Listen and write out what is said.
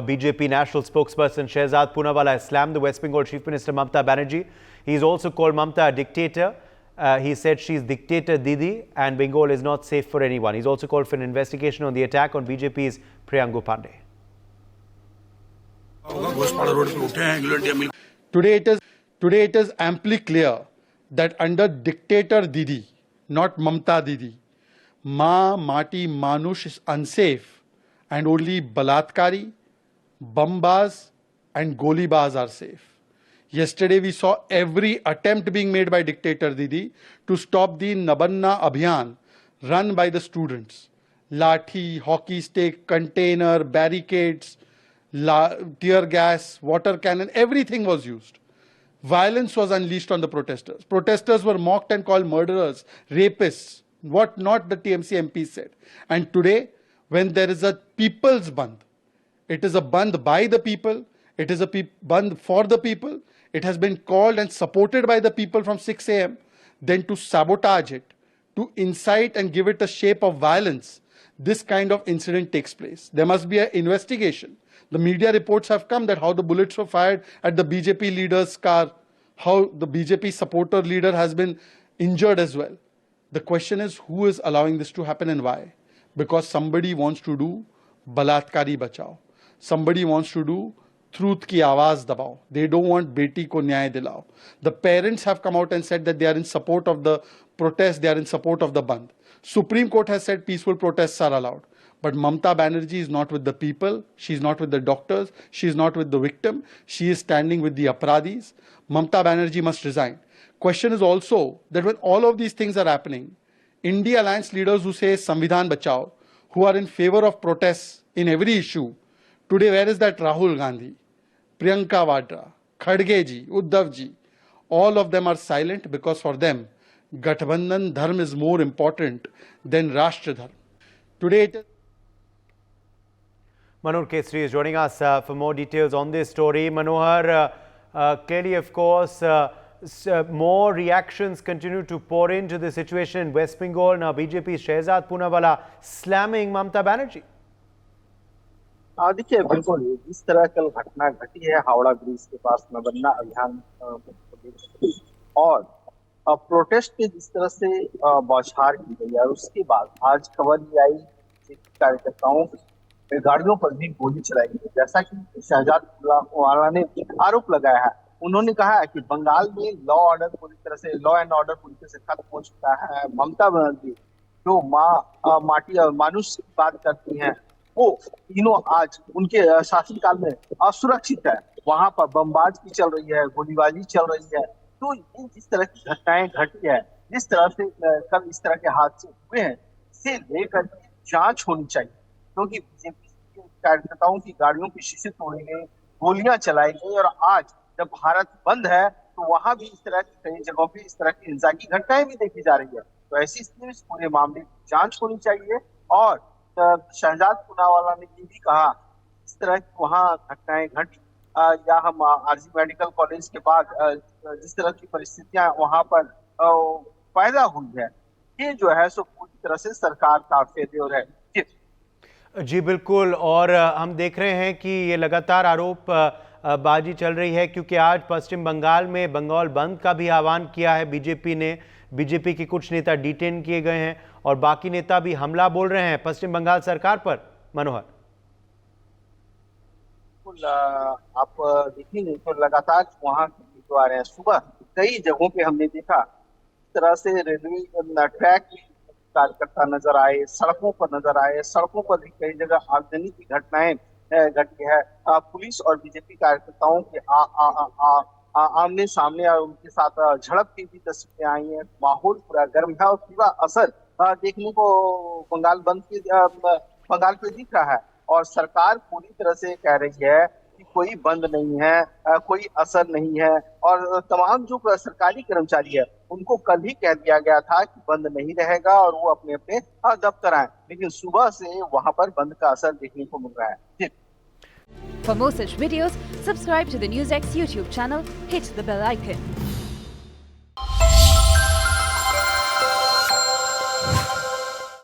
BJP national spokesperson Shehzad Poonawalla has slammed the West Bengal Chief Minister Mamata Banerjee. He's also called Mamata a dictator. He said she's dictator Didi and Bengal is not safe for anyone. He's also called for an investigation on the attack on BJP's Priyangu Pandey. Today it is amply clear that under dictator Didi, not Mamta Didi, Ma Mati Manush is unsafe and only Balatkari, Bambaz and Golibaz are safe. Yesterday we saw every attempt being made by dictator Didi to stop the Nabanna Abhiyan run by the students. Lathi, hockey stick, container, barricades, tear gas, water cannon, everything was used. Violence was unleashed on the protesters. Protesters were mocked and called murderers, rapists, what not the TMC MPs said. And today, when there is a people's bandh, it is a bandh by the people, it is a bandh for the people, it has been called and supported by the people from 6 a.m., then to sabotage it, to incite and give it a shape of violence, this kind of incident takes place. There must be an investigation. The media reports have come that how the bullets were fired at the BJP leader's car, how the BJP supporter leader has been injured as well. The question is, who is allowing this to happen and why? Because somebody wants to do Balatkari Bachao. Somebody wants to do truth ki awaaz dabao. They don't want beti ko nyay dilao. The parents have come out and said that they are in support of the protest, they are in support of the bandh. Supreme Court has said peaceful protests are allowed. But Mamata Banerjee is not with the people, she is not with the doctors, she is not with the victim, she is standing with the aparadhis. Mamata Banerjee must resign. Question is also that when all of these things are happening, India Alliance leaders who say Samvidhan Bachao, who are in favor of protests in every issue, today where is that Rahul Gandhi, Priyanka Vadra, Khadge ji, Uddhav ji, all of them are silent because for them, Gathbandhan Dharma is more important than Rashtra Dharma. Today it is Manohar Kesri is joining us for more details on this story. Manohar, clearly, of course, more reactions continue to pour into the situation in West Bengal. Now, BJP's Shehzad Poonawalla slamming Mamata Banerjee. देखिए बिल्कुल जिस तरह कल घटना घटी है Howrah bridge के पास नबन्ना अभियान और प्रोटेस्ट पे जिस तरह से बौछार की गई है उसके बाद आज खबर ये आई कार्यकर्ताओं गाड़ियों पर भी गोली चलाई गई। जैसा कि शहजाद पोनावाला ने आरोप लगाया है, उन्होंने कहा है कि बंगाल में लॉ ऑर्डर पूरी तरह से लॉ एंड ऑर्डर पूरी तरह से खत्म हो चुका है। ममता बनर्जी जो माटी और मानुष की बात करती हैं, वो तीनों आज उनके शासनकाल में असुरक्षित है। वहां पर बमबाजी चल रही है, गोलीबाजी चल रही है। तो ये जिस तरह की घटनाएं घटी है, जिस तरह से कल इस तरह के हादसे हुए हैं, इसे लेकर जांच होनी चाहिए, क्योंकि बीजेपी के कार्यकर्ताओं की गाड़ियों की शीशे तोड़े गए, गोलियां चलाई गई और आज जब भारत बंद है तो वहां भी इस तरह की कई जगहों पे इस तरह की हिंसा की घटनाएं भी देखी जा रही है। तो ऐसी स्थिति में इस पूरे मामले की जांच होनी चाहिए। और शहजाद पूनावाला ने ये भी कहा इस तरह की वहां घटनाएं घटी या हम आरजी मेडिकल कॉलेज के बाद जिस तरह की परिस्थितियां वहां पर पैदा हुई है, ये जो है सो पूरी तरह से सरकार का फेल्योर है। जी बिल्कुल, और हम देख रहे हैं कि ये लगातार आरोप बाजी चल रही है, क्योंकि आज पश्चिम बंगाल में बंगाल बंद का भी आह्वान किया है बीजेपी ने। बीजेपी के कुछ नेता डिटेन किए गए हैं और बाकी नेता भी हमला बोल रहे हैं पश्चिम बंगाल सरकार पर। मनोहर, आप देखेंगे तो लगातार वहां जो आ रहे हैं, सुबह कई जगहों पे हमने देखा इस तरह से रेलवे ट्रैक कार्यकर्ता नजर आए, सड़कों पर नजर आए। सड़कों पर भी कई जगह आगजनी की घटनाएं घटी है। पुलिस और बीजेपी कार्यकर्ताओं के आमने सामने और उनके साथ झड़प की भी तस्वीरें आई हैं। माहौल पूरा गर्म है और पूरा असर देखने को बंगाल पे दिख रहा है। और सरकार पूरी तरह से कह रही है कि कोई बंद नहीं है, कोई असर नहीं है। और तमाम जो सरकारी कर्मचारी है उनको कल ही कह दिया गया था कि बंद नहीं रहेगा और वो अपने अपने दफ्तर आए, लेकिन सुबह से वहां पर बंद का असर देखने को मिल रहा है। For more such videos, subscribe to the NewsX YouTube channel, hit the bell icon.